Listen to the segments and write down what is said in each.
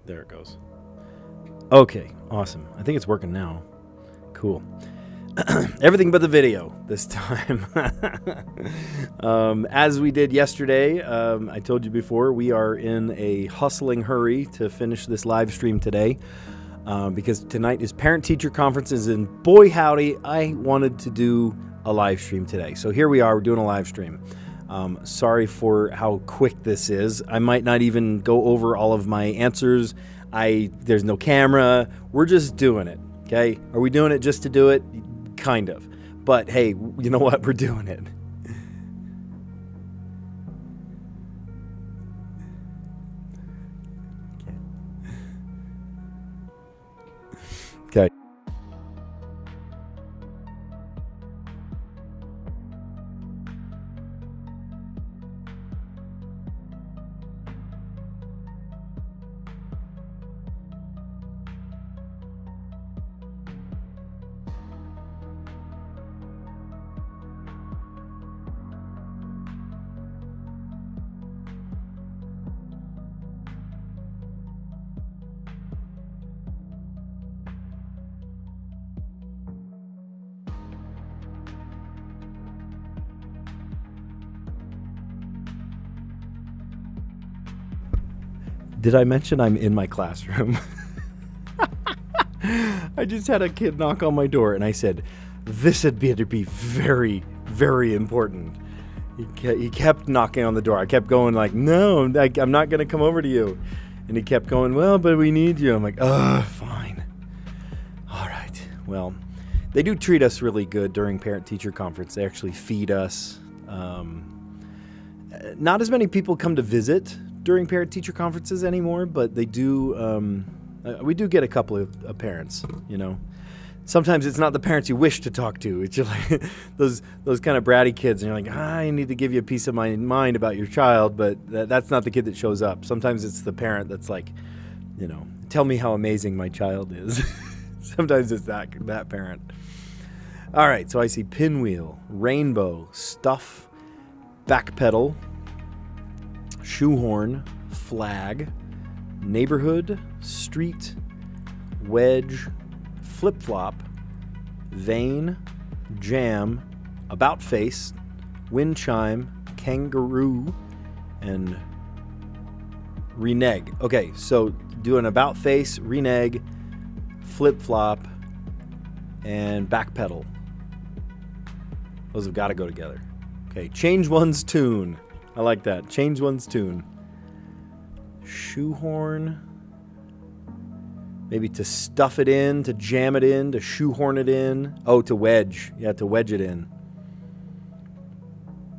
There it goes. Okay, awesome. I think it's working now. Cool. Everything but the video this time. As we did yesterday, I told you before, we are in a hustling hurry to finish this live stream today because tonight is parent-teacher conferences, and boy howdy, I wanted to do a live stream today. So here we are, we're doing a live stream. Sorry for how quick this is. I might not even go over all of my answers. There's no camera. We're just doing it, okay? Are we doing it just to do it? Kind of. But hey, you know what? We're doing it. Okay. Did I mention I'm in my classroom? I just had a kid knock on my door, and I said, this had better be very, very important. He kept knocking on the door. I kept going like, no, I'm not going to come over to you. And he kept going, well, but we need you. I'm like, fine. All right. Well, they do treat us really good during parent-teacher conference. They actually feed us. Not as many people come to visit during parent-teacher conferences anymore, but they do. We do get a couple of parents, you know. Sometimes it's not the parents you wish to talk to. It's just like those kind of bratty kids, and you're like, I need to give you a piece of my mind about your child, but that's not the kid that shows up. Sometimes it's the parent that's like, you know, tell me how amazing my child is. Sometimes it's that parent. All right, so I see pinwheel, rainbow, stuff, backpedal, shoehorn, flag, neighborhood, street, wedge, flip-flop, vein, jam, about face, wind chime, kangaroo, and renege. Okay, so do an about face, renege, flip-flop, and backpedal. Those have got to go together. Okay, change one's tune. I like that. Change one's tune. Shoehorn. Maybe to stuff it in, to jam it in, to shoehorn it in. Oh, to wedge. Yeah, to wedge it in.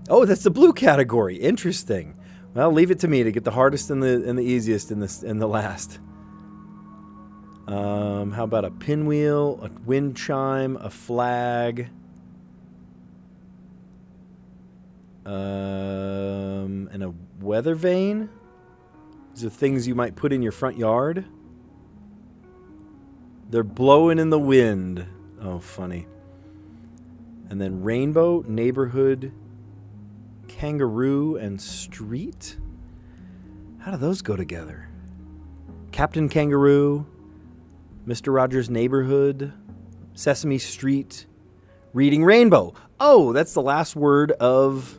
Oh, that's the blue category. Interesting. Well, leave it to me to get the hardest and the easiest in the last. How about a pinwheel, a wind chime, a flag? And a weather vane? These are things you might put in your front yard. They're blowing in the wind. Oh, funny. And then rainbow, neighborhood, kangaroo, and street? How do those go together? Captain Kangaroo, Mr. Rogers' Neighborhood, Sesame Street, Reading Rainbow. Oh, that's the last word of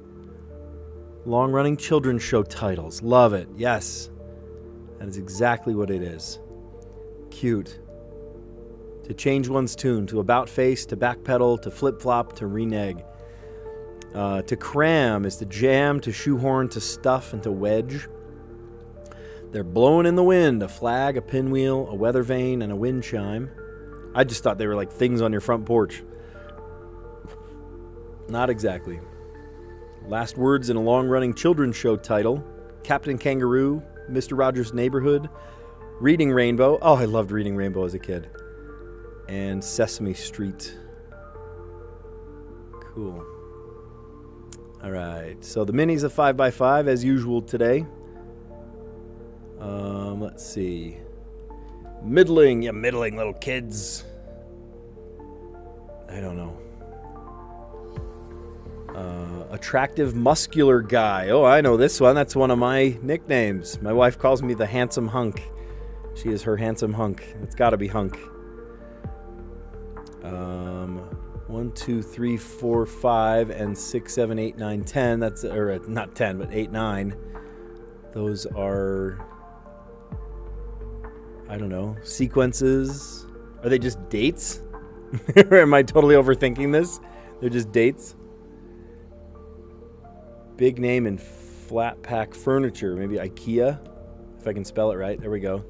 long-running children's show titles. Love it. Yes. That is exactly what it is. Cute. To change one's tune, to about face, to backpedal, to flip-flop, to renege. To cram is to jam, to shoehorn, to stuff, and to wedge. They're blowing in the wind, a flag, a pinwheel, a weather vane, and a wind chime. I just thought they were like things on your front porch. Not exactly. Last words in a long-running children's show title. Captain Kangaroo, Mr. Rogers' Neighborhood, Reading Rainbow. Oh, I loved Reading Rainbow as a kid. And Sesame Street. Cool. All right. So the mini's a 5x5 as usual today. Let's see. Middling, you middling little kids. I don't know. Attractive, muscular guy. Oh, I know this one. That's one of my nicknames. My wife calls me the handsome hunk. She is her handsome hunk. It's got to be hunk. 1, 2, 3, 4, 5, and 6, 7, 8, 9, 10. That's, or not 10, but 8, 9. Those are, I don't know, sequences. Are they just dates? Or am I totally overthinking this? They're just dates. Big name in flat pack furniture. Maybe IKEA, if I can spell it right. There we go.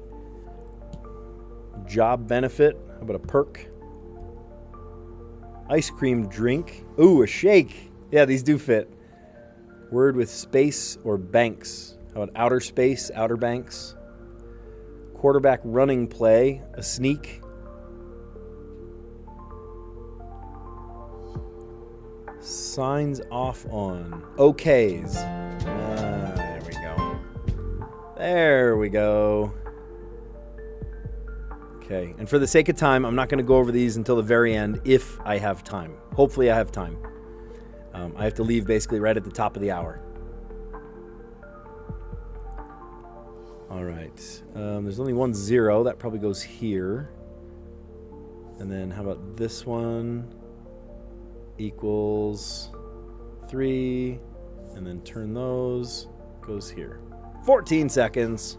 Job benefit. How about a perk? Ice cream drink. Ooh, a shake. Yeah, these do fit. Word with space or banks. How about outer space, outer banks? Quarterback running play. A sneak. Signs off on. OKs. There we go. There we go. Okay, and for the sake of time, I'm not going to go over these until the very end if I have time. Hopefully I have time. I have to leave basically right at the top of the hour. All right. There's only 1 0. That probably goes here. And then how about this one? Equals 3. And then turn those. Goes here. 14 seconds.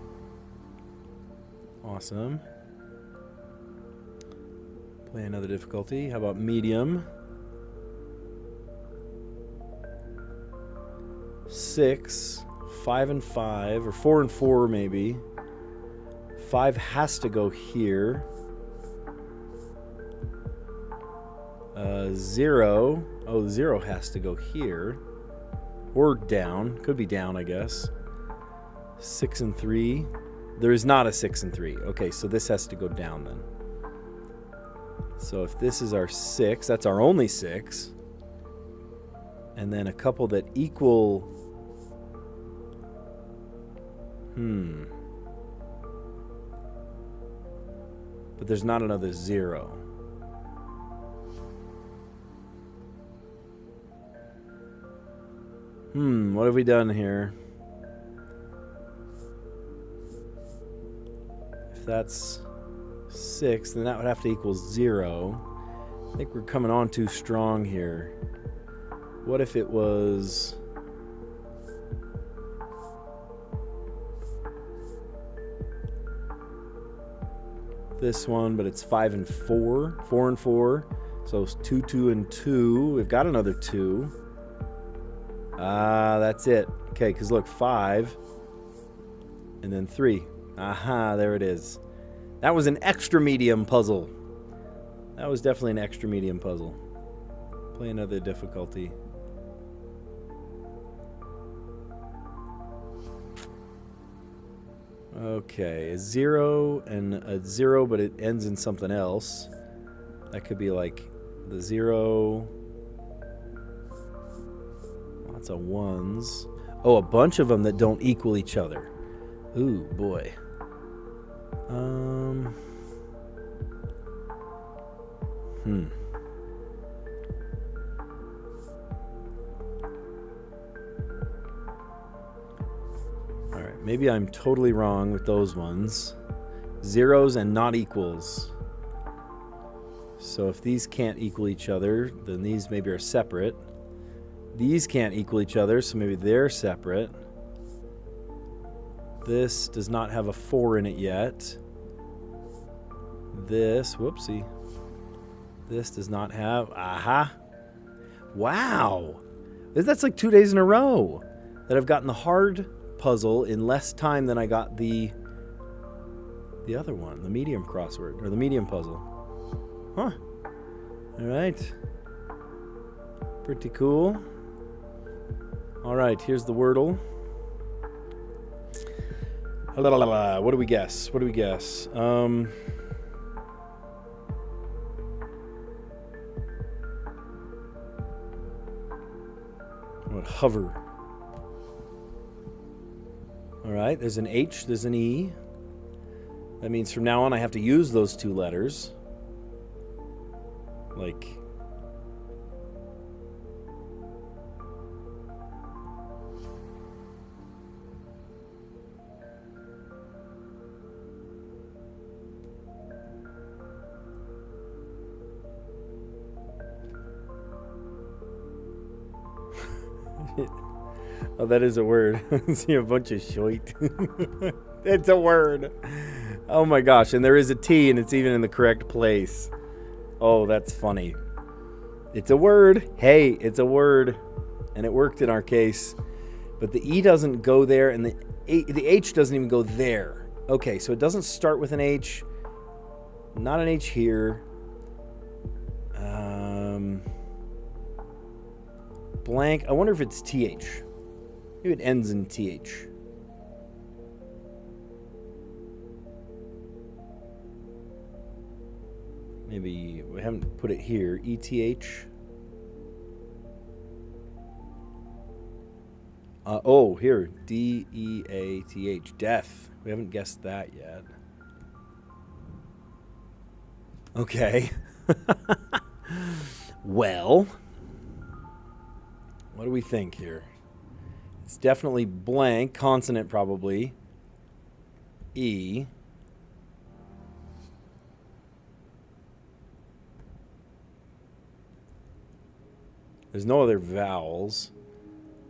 Awesome. Play another difficulty. How about medium? 6, 5 and 5, or 4 and 4 maybe. 5 has to go here. 0. Oh, 0 has to go here. Or down. Could be down, I guess. 6 and 3. There is not a 6 and 3. Okay, so this has to go down then. So if this is our 6, that's our only 6. And then a couple that equal... But there's not another 0. What have we done here? If that's 6, then that would have to equal 0. I think we're coming on too strong here. What if it was... this one, but it's 5 and 4. 4 and 4. So it's 2, 2, and 2. We've got another 2. That's it. Okay, because look, 5. And then 3. Aha, there it is. That was an extra medium puzzle. That was definitely an extra medium puzzle. Play another difficulty. Okay, a 0 and a 0, but it ends in something else. That could be like the 0. Lots of 1s. Oh, a bunch of them that don't equal each other. Ooh, boy. Alright, maybe I'm totally wrong with those ones. 0s and not equals. So if these can't equal each other, then these maybe are separate. These can't equal each other, so maybe they're separate. This does not have a 4 in it yet. This, whoopsie. This does not have, aha. Wow. That's like 2 days in a row that I've gotten the hard puzzle in less time than I got the other one, the medium crossword, or the medium puzzle. Huh. All right. Pretty cool. All right, here's the Wordle. What do we guess? What do we guess? What, hover? All right, there's an H, there's an E. That means from now on I have to use those 2 letters. Like... Oh, that is a word. See a bunch of shite. It's a word. Oh my gosh, and there is a T and it's even in the correct place. Oh, that's funny. It's a word. Hey, it's a word. And it worked in our case. But the E doesn't go there and the H doesn't even go there. Okay, so it doesn't start with an H. Not an H here. Blank. I wonder if it's TH. Maybe it ends in TH. Maybe we haven't put it here. ETH. Oh, here. DEATH. Death. We haven't guessed that yet. Okay. Well, what do we think here? It's definitely blank. Consonant, probably. E. There's no other vowels.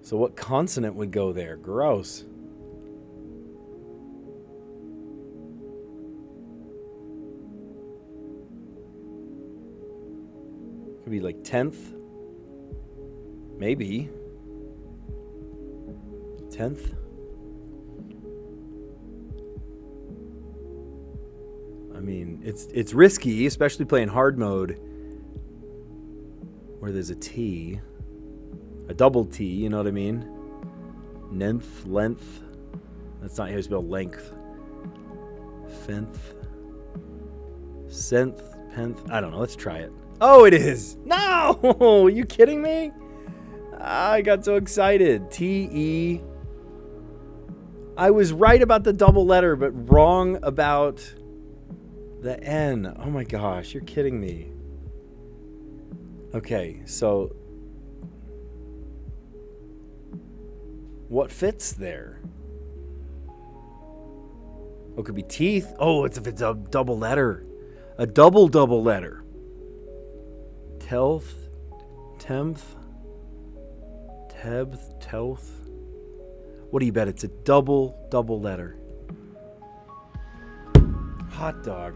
So what consonant would go there? Gross. Could be like 10th. Maybe. 10th. I mean, it's risky, especially playing hard mode where there's a T. A double T, you know what I mean? Ninth, length. That's not how you spell length. Fenth. Senth, penth. I don't know. Let's try it. Oh, it is. No! Are you kidding me? I got so excited. T-E. I was right about the double letter, but wrong about the N. Oh my gosh, you're kidding me. Okay, so what fits there? Oh, it could be teeth. Oh, if it's a double letter. A double letter. Telth, temth, tebth, telth. What do you bet? It's a double letter. Hot dog.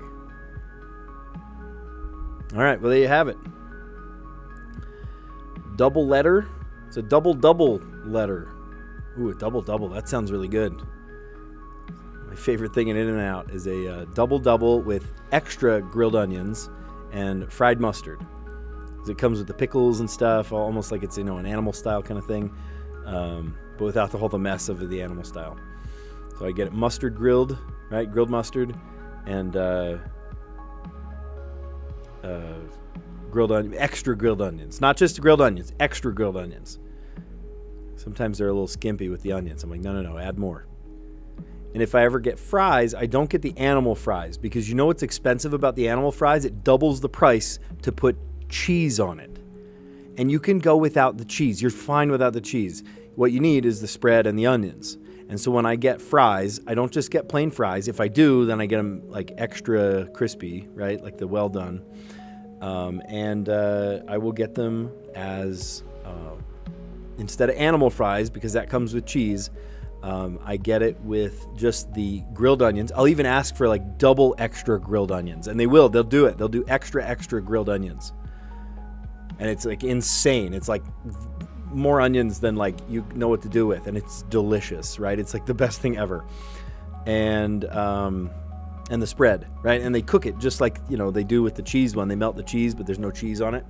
All right, well, there you have it. Double letter. It's a double letter. Ooh, a double. That sounds really good. My favorite thing in In-N-Out is a double with extra grilled onions and fried mustard. It comes with the pickles and stuff, almost like it's, an animal style kind of thing, but without the mess of the animal style. So I get it mustard grilled, right? Grilled mustard and extra grilled onions. Not just grilled onions, extra grilled onions. Sometimes they're a little skimpy with the onions. I'm like, no, add more. And if I ever get fries, I don't get the animal fries because you know what's expensive about the animal fries? It doubles the price to put cheese on it. And you can go without the cheese. You're fine without the cheese. What you need is the spread and the onions. And so when I get fries, I don't just get plain fries. If I do, then I get them like extra crispy, right? Like the well done. And I will get them as, instead of animal fries, because that comes with cheese, I get it with just the grilled onions. I'll even ask for like double extra grilled onions. And they'll do it. They'll do extra grilled onions. And it's like insane. It's like more onions than like you know what to do with. And it's delicious, right? It's like the best thing ever. And the spread, right? And they cook it just like, they do with the cheese one. They melt the cheese, but there's no cheese on it.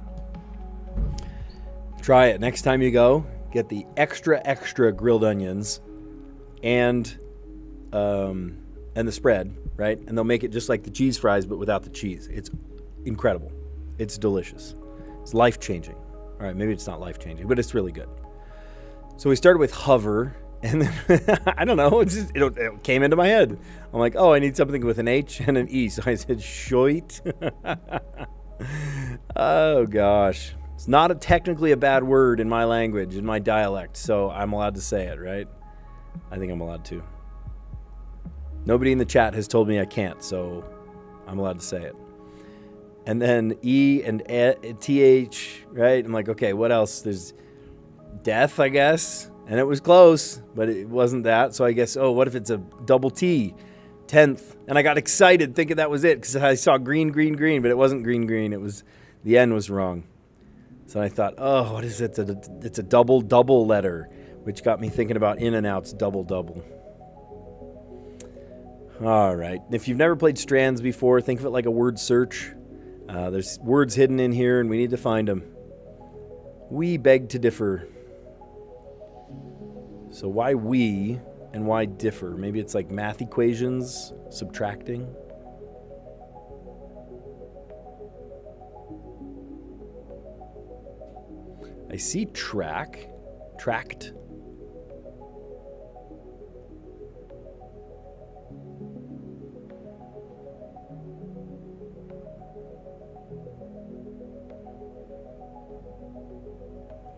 Try it. Next time you go, get the extra grilled onions and the spread, right? And they'll make it just like the cheese fries, but without the cheese. It's incredible. It's delicious. It's life-changing. All right, maybe it's not life-changing, but it's really good. So we started with hover, and then, I don't know, it came into my head. I'm like, I need something with an H and an E. So I said, shoit. Oh, gosh. It's not technically a bad word in my language, in my dialect, so I'm allowed to say it, right? I think I'm allowed to. Nobody in the chat has told me I can't, so I'm allowed to say it. And then E and TH, right? I'm like, okay, what else? There's death, I guess. And it was close, but it wasn't that. So I guess, oh, what if it's a double T? 10th. And I got excited thinking that was it because I saw green, green, green, but it wasn't green, green. It was, the N was wrong. So I thought, oh, what is it? It's a double, double letter, which got me thinking about in and outs, double, double. All right. If you've never played Strands before, think of it like a word search. There's words hidden in here, and we need to find them. We beg to differ. So why we and why differ? Maybe it's like math equations, subtracting. I see tract.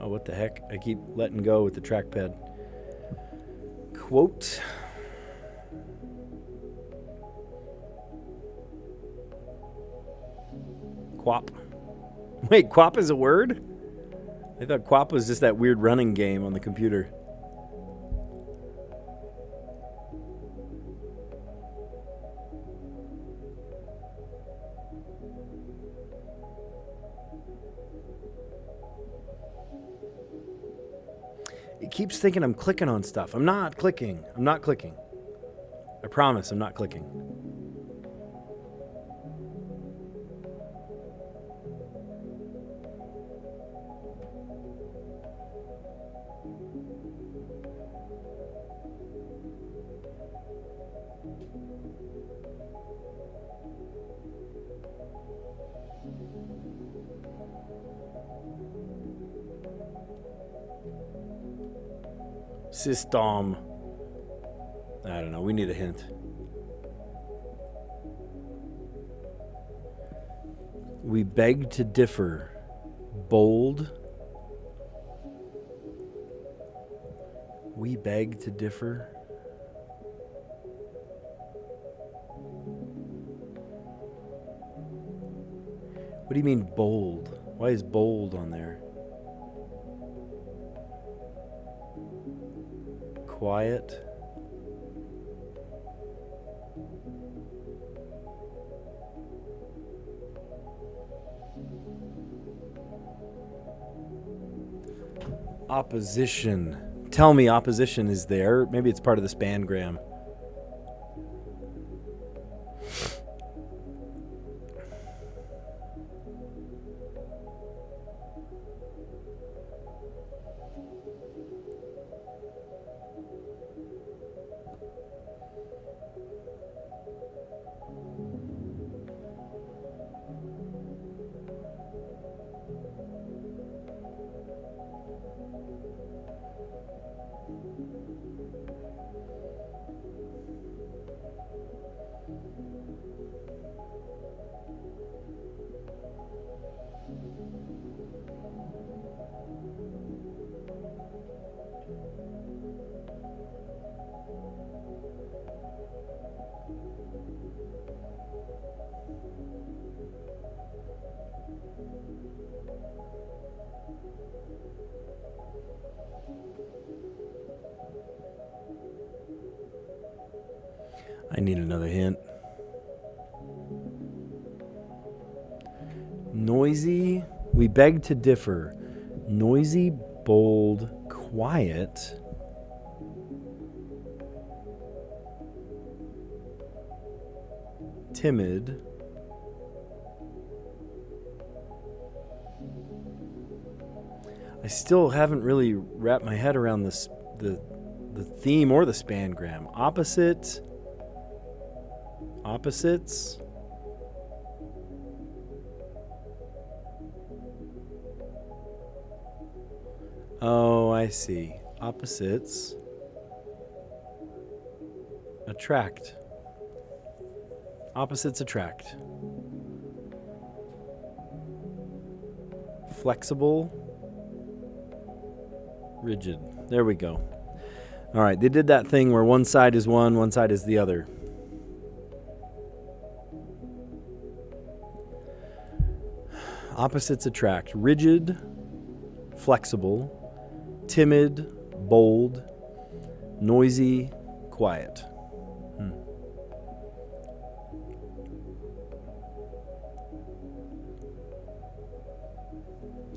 Oh, what the heck? I keep letting go with the trackpad. Quote. Quap. Wait, quap is a word? I thought quap was just that weird running game on the computer. It keeps thinking I'm clicking on stuff. I'm not clicking. I'm not clicking. I promise I'm not clicking. System. I don't know. We need a hint. We beg to differ. Bold. We beg to differ. What do you mean bold? Why is bold on there? Quiet. Opposition. Tell me opposition is there. Maybe it's part of the spangram. I need another hint. Noisy. We beg to differ. Noisy, bold, quiet. Timid. I still haven't really wrapped my head around this, the theme or the spangram. Opposite. Opposites. Oh, I see. Opposites attract. Opposites attract. Flexible. Rigid. There we go. All right, they did that thing where one side is one side is the other. Opposites attract. Rigid, flexible, timid, bold, noisy, quiet.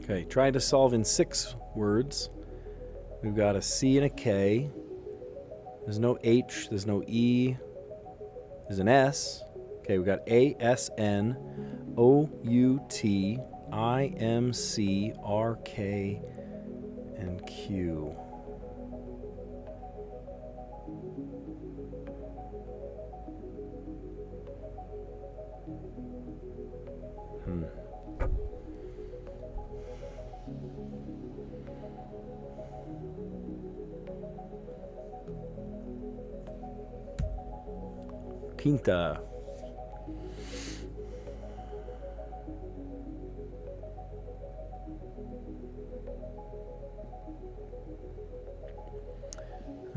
Okay, try to solve in 6 words. We've got a C and a K. There's no H, there's no E. There's an S. Okay, we've got A, S, N, O, U, T, I, M, C, R, K, and Q. Quinta.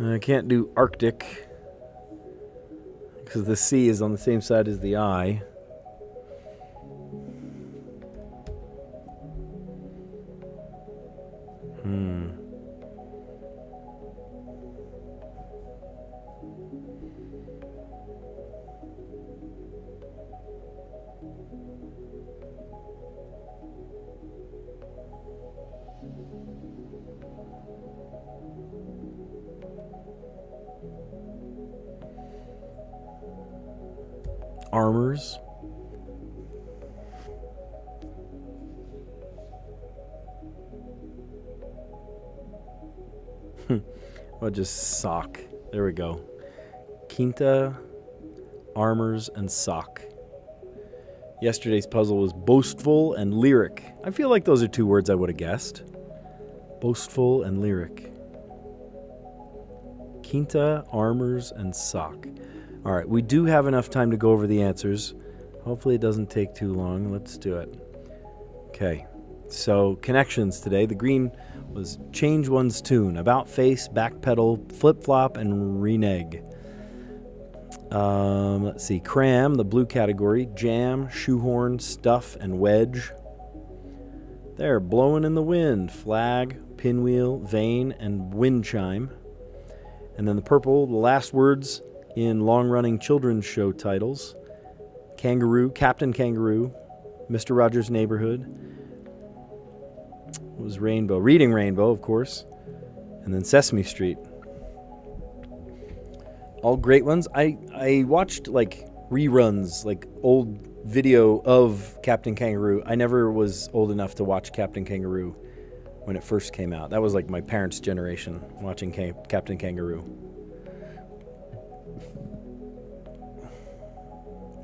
I can't do Arctic because the C is on the same side as the I. Armors. Well, just sock. There we go. Quinta, armors, and sock. Yesterday's puzzle was boastful and lyric. I feel like those are 2 words I would have guessed. Boastful and lyric. Quinta, armors, and sock. All right, we do have enough time to go over the answers. Hopefully it doesn't take too long. Let's do it. Okay, so connections today. The green was change one's tune, about face, backpedal, flip-flop, and renege. Let's see, cram, the blue category, jam, shoehorn, stuff, and wedge. There, blowing in the wind, flag, pinwheel, vane, and wind chime. And then the purple, the last words in long-running children's show titles. Kangaroo, Captain Kangaroo, Mr. Rogers' Neighborhood. It was Rainbow. Reading Rainbow, of course. And then Sesame Street. All great ones. I watched, like, reruns, like, old video of Captain Kangaroo. I never was old enough to watch Captain Kangaroo when it first came out. That was, like, my parents' generation, watching Captain Kangaroo.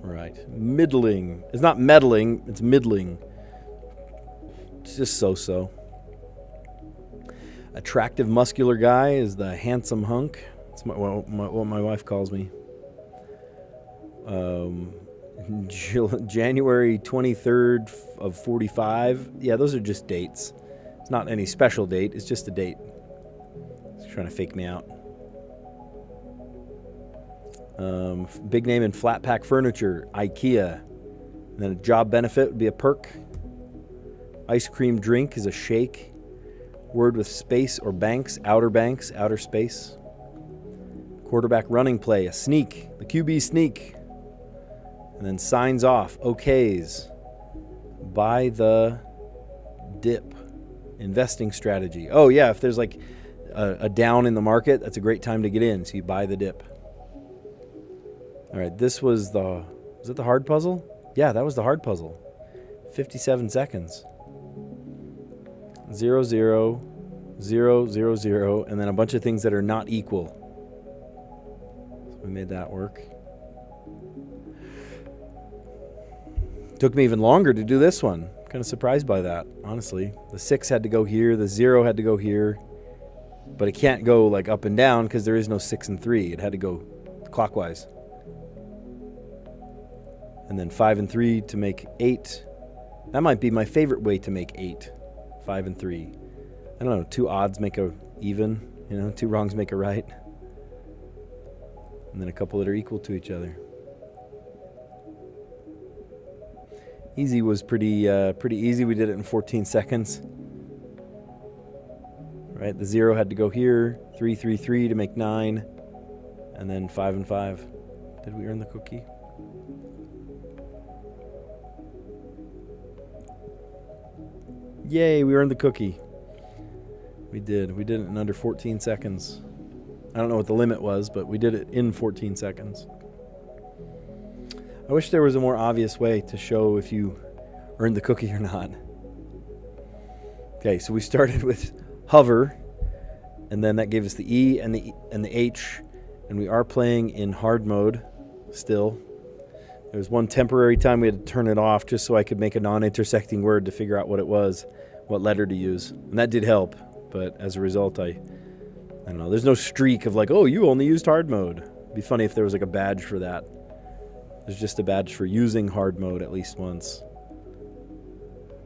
Right. Middling. It's not meddling, it's middling. It's just so-so. Attractive, muscular guy is the handsome hunk. That's what my wife calls me. January 23rd of 45. Yeah, those are just dates. It's not any special date. It's just a date. He's trying to fake me out. Big name in flat pack furniture, IKEA. And then a job benefit would be a perk. Ice cream drink is a shake. Word with space or banks, outer space. Quarterback running play, a sneak, the QB sneak. And then signs off, okays. Buy the dip, investing strategy. Oh yeah, if there's like a down in the market, that's a great time to get in, so you buy the dip. All right, this was it the hard puzzle? Yeah, that was the hard puzzle. 57 seconds. 0, 0, 0, 0, 0, and then a bunch of things that are not equal. So we made that work. Took me even longer to do this one. Kind of surprised by that, honestly. The 6 had to go here, the 0 had to go here, but it can't go like up and down because there is no 6 and 3. It had to go clockwise. And then 5 and 3 to make 8. That might be my favorite way to make 8. 5 and 3. I don't know, 2 odds make a even, 2 wrongs make a right. And then a couple that are equal to each other. Easy was pretty easy. We did it in 14 seconds. right? The 0 had to go here, 3, 3, 3 to make 9, and then 5 and 5. Did we earn the cookie? Yay, we earned the cookie. We did. We did it in under 14 seconds. I don't know what the limit was, but we did it in 14 seconds. I wish there was a more obvious way to show if you earned the cookie or not. Okay, so we started with hover, and then that gave us the E and the H, and we are playing in hard mode still. There was one temporary time we had to turn it off just so I could make a non-intersecting word to figure out what it was, what letter to use. And that did help, but as a result, I don't know. There's no streak of like, oh, you only used hard mode. It'd be funny if there was like a badge for that. There's just a badge for using hard mode at least once.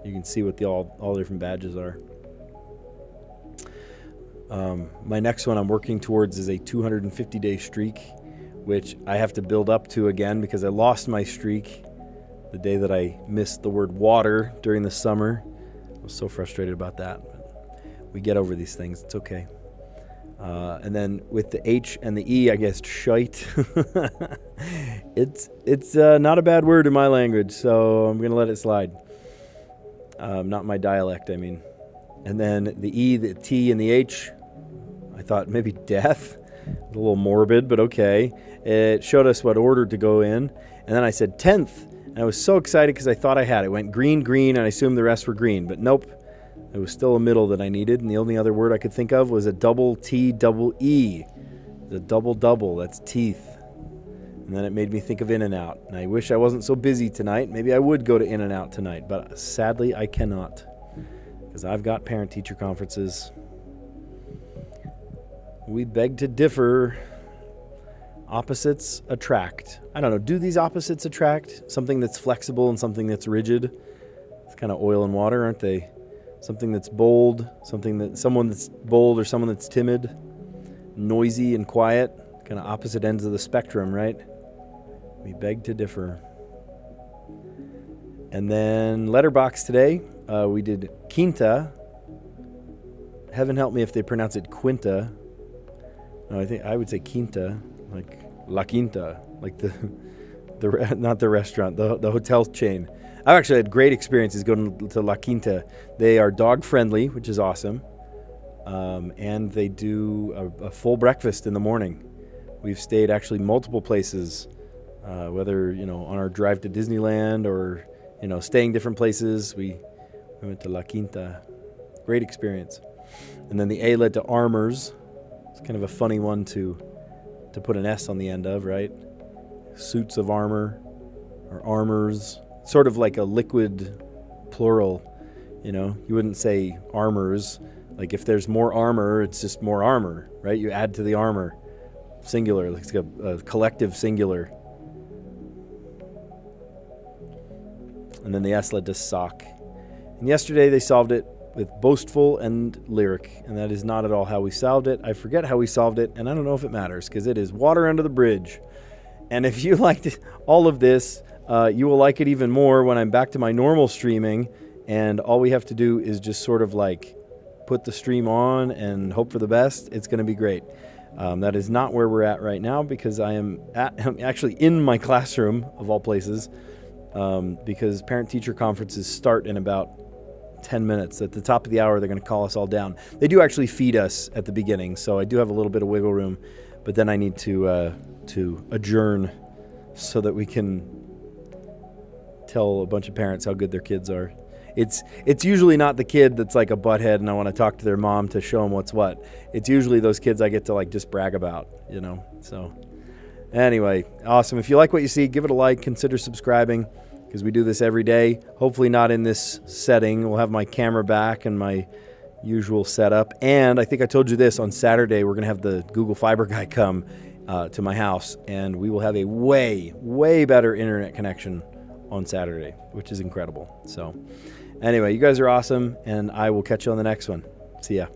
You can see what all the different badges are. My next one I'm working towards is a 250-day streak, which I have to build up to again because I lost my streak the day that I missed the word water during the summer. I was so frustrated about that. But we get over these things. It's okay. And then with the H and the E, I guess shite. It's not a bad word in my language, so I'm going to let it slide. Not my dialect, I mean. And then the E, the T, and the H, I thought maybe death. A little morbid, but okay. It showed us what order to go in. And then I said 10th. And I was so excited because I thought I had it. It went green, green, and I assumed the rest were green. But nope. It was still a middle that I needed. And the only other word I could think of was a double T, double E. The double, that's teeth. And then it made me think of In-N-Out. And I wish I wasn't so busy tonight. Maybe I would go to In-N-Out tonight. But sadly, I cannot. Because I've got parent-teacher conferences. We beg to differ. Opposites attract. I don't know. Do these opposites attract? Something that's flexible and something that's rigid. It's kind of oil and water, aren't they? Something that's bold. Someone that's bold or someone that's timid. Noisy and quiet. Kind of opposite ends of the spectrum, right? We beg to differ. And then letterbox today. We did quinta. Heaven help me if they pronounce it quinta. No, I would say quinta, like La Quinta, like the not the restaurant, the hotel chain. I've actually had great experiences going to La Quinta. They are dog friendly, which is awesome, and they do a full breakfast in the morning. We've stayed actually multiple places, whether on our drive to Disneyland or staying different places. We went to La Quinta. Great experience. And then the A led to Armors. It's kind of a funny one to put an S on the end of, right? Suits of armor or armors. Sort of like a liquid plural, You wouldn't say armors. Like if there's more armor, it's just more armor, right? You add to the armor. Singular, like it's a collective singular. And then the S led to sock. And yesterday they solved it with boastful and lyric, and that is not at all how we solved it. I forget how we solved it, and I don't know if it matters, because it is water under the bridge. And if you liked all of this, you will like it even more when I'm back to my normal streaming, and all we have to do is just sort of like put the stream on and hope for the best. It's going to be great. That is not where we're at right now, because I'm actually in my classroom, of all places, because parent-teacher conferences start in about 10 minutes. At the top of the hour, they're going to call us all down. They do actually feed us at the beginning, so I do have a little bit of wiggle room, but then I need to adjourn so that we can tell a bunch of parents how good their kids are. It's usually not the kid that's like a butthead and I want to talk to their mom to show them what's what. It's usually those kids I get to like just brag about, So anyway, awesome. If you like what you see, give it a like, consider subscribing, because we do this every day. Hopefully not in this setting. We'll have my camera back and my usual setup. And I think I told you this, on Saturday we're going to have the Google Fiber guy come to my house, and we will have a way, way better internet connection on Saturday, which is incredible. So anyway, you guys are awesome, and I will catch you on the next one. See ya.